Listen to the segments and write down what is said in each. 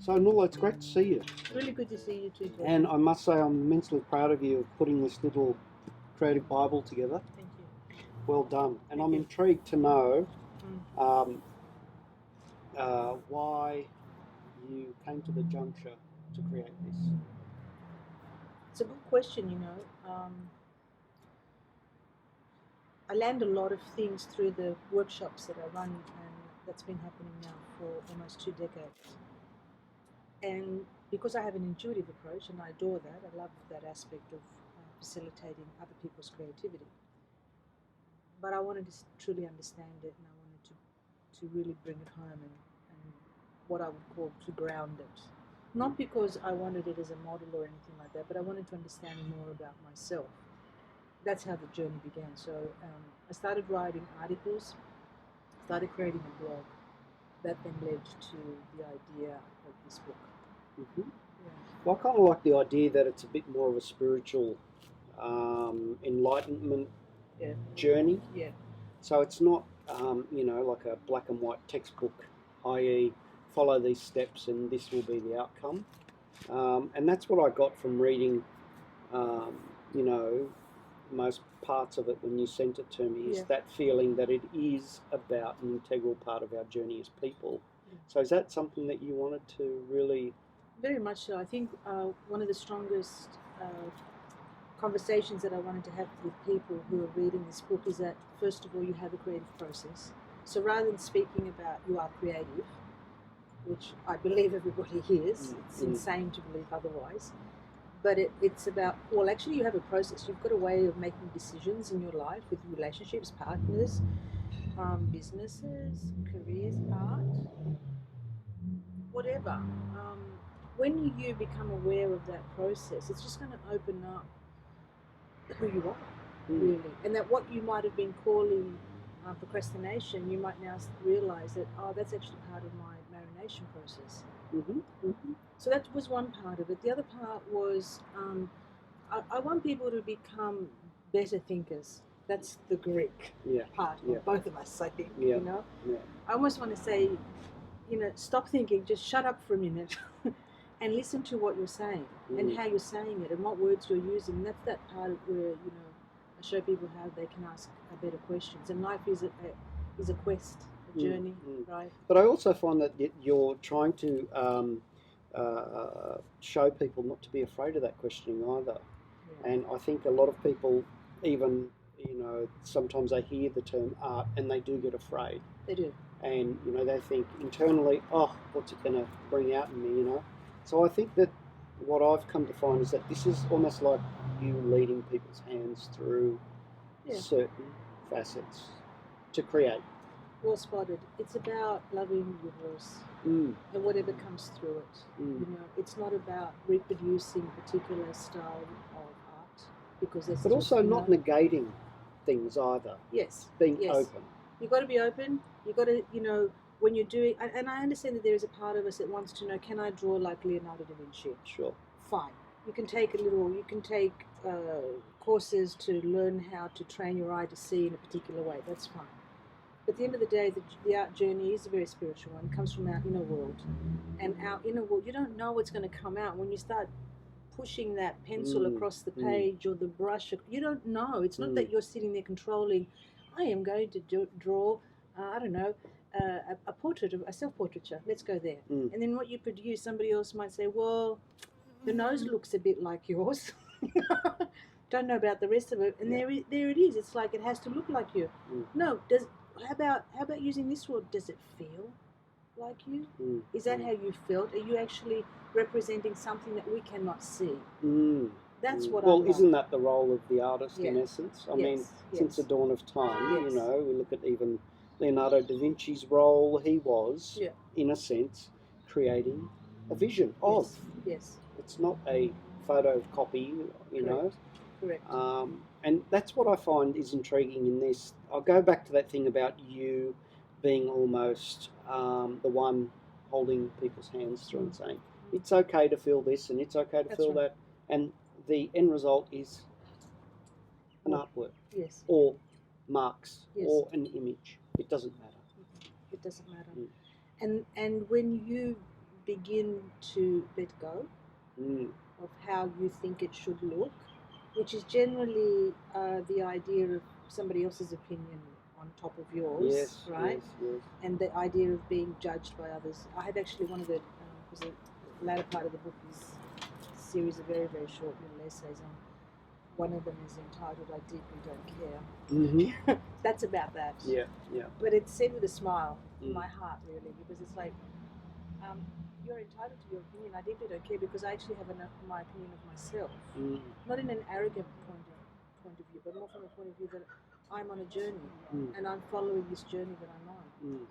So, Nuala, it's great to see you. Really good to see you too, Toby. And I must say, I'm immensely proud of you of putting this little creative Bible together. Thank you. Well done. And Thank I'm you. intrigued to know Mm. why you came to the juncture to create this. It's a good question, you know. I learned a lot of things through the workshops that I run, and that's been happening now for almost 2 decades. And because I have an intuitive approach, and I adore that, I love that aspect of facilitating other people's creativity. But I wanted to truly understand it, and I wanted to really bring it home and what I would call to ground it. Not because I wanted it as a model or anything like that, but I wanted to understand more about myself. That's how the journey began. So I started writing articles, started creating a blog. That then led to the idea of this book. Mm-hmm. Yeah. Well, I kind of like the idea that it's a bit more of a spiritual enlightenment Yeah. journey. Yeah. So it's not, like a black and white textbook, i.e., follow these steps and this will be the outcome. And that's what I got from reading, most parts of it when you sent it to me, is Yeah. that feeling that it is about an integral part of our journey as people. Yeah. So is that something that you wanted to really... Very much so. I think one of the strongest conversations that I wanted to have with people who are reading this book is that, first of all, you have a creative process. So rather than speaking about you are creative, which I believe everybody is, it's insane to believe otherwise, but it's about, well, actually you have a process. You've got a way of making decisions in your life with relationships, partners, businesses, careers, art, whatever. When you become aware of that process, it's just going to open up who you are, really. And that what you might have been calling procrastination, you might now realize that, oh, that's actually part of my marination process. Mm-hmm. Mm-hmm. So that was one part of it. The other part was I want people to become better thinkers. That's the Greek part of both of us, I think. Yeah. You know, Yeah. I almost want to say, stop thinking, just shut up for a minute and listen to what you're saying and how you're saying it and what words you're using. That's that part where, I show people how they can ask better questions. And life is a quest, a journey, right? But I also find that you're trying to show people not to be afraid of that questioning either. Yeah. And I think a lot of people, even, sometimes they hear the term art and they do get afraid. They do. And, they think internally, oh, what's it going to bring out in me, So I think that what I've come to find is that this is almost like you leading people's hands through certain facets to create. Well spotted. It's about loving your voice and whatever comes through it. It's not about reproducing a particular style of art because there's. But also not negating things either. Yes. Being open. You've got to be open. You've got to, when you're doing, and I understand that there is a part of us that wants to know, can I draw like Leonardo da Vinci? Sure. Fine. You can take courses to learn how to train your eye to see in a particular way. That's fine. But at the end of the day, the art journey is a very spiritual one. It comes from our inner world. And our inner world, you don't know what's going to come out. When you start pushing that pencil across the page or the brush, you don't know. It's not that you're sitting there controlling, I am going to draw, a portrait, a self-portraiture. Let's go there. And then what you produce, somebody else might say, well, the nose looks a bit like yours. Don't know about the rest of it. And there it is. It's like it has to look like you. No, how about using this word? Does it feel like you? Is that how you felt? Are you actually representing something that we cannot see? That's what I love. Well, isn't that the role of the artist in essence? I mean, since the dawn of time, we look at even Leonardo da Vinci's role. He was, in a sense, creating a vision of. Yes. It's not a photocopy, know. Correct. And that's what I find is intriguing in this. I'll go back to that thing about you being almost the one holding people's hands through and saying, it's okay to feel this and it's okay to feel that. And the end result is an artwork. Yes. Or marks or an image. It doesn't matter. It doesn't matter. And when you begin to let go Mm. of how you think it should look, which is generally the idea of somebody else's opinion on top of yours, Yes, right? yes. And the idea of being judged by others. I have actually one of the, because the latter part of the book is a series of very, very short little essays on. One of them is entitled "I Deeply Don't Care." Mm-hmm. That's about that. Yeah, yeah. But it's said with a smile in Mm. my heart, really, because it's like, you're entitled to your opinion. I deeply don't care because I actually have my opinion of myself, Mm. not in an arrogant point of view, but more from a point of view that I'm on a journey and I'm following this journey that I'm on. Mm.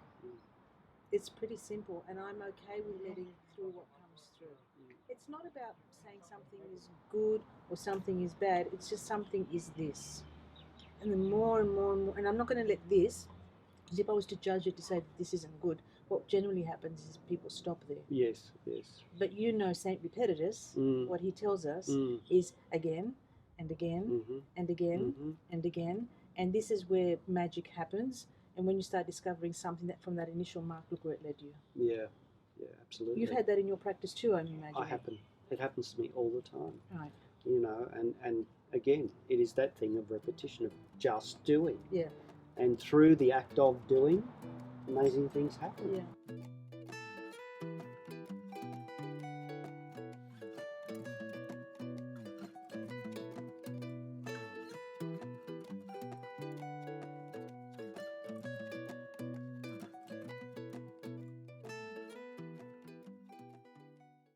It's pretty simple, and I'm okay with letting through what comes through. It's not about saying something is good or something is bad. It's just something is this. And the more and more and more, and I'm not going to let this, because if I was to judge it to say that this isn't good, what generally happens is people stop there. Yes, yes. But Saint Repetitus, what he tells us is again and again Mm-hmm. and again and again. And this is where magic happens. And when you start discovering something that from that initial mark, look where it led you. Yeah, yeah, absolutely. You've had that in your practice too, I'm imagining. It happens to me all the time. Right. You know, and again, it is that thing of repetition, of just doing. Yeah. And through the act of doing, amazing things happen. Yeah.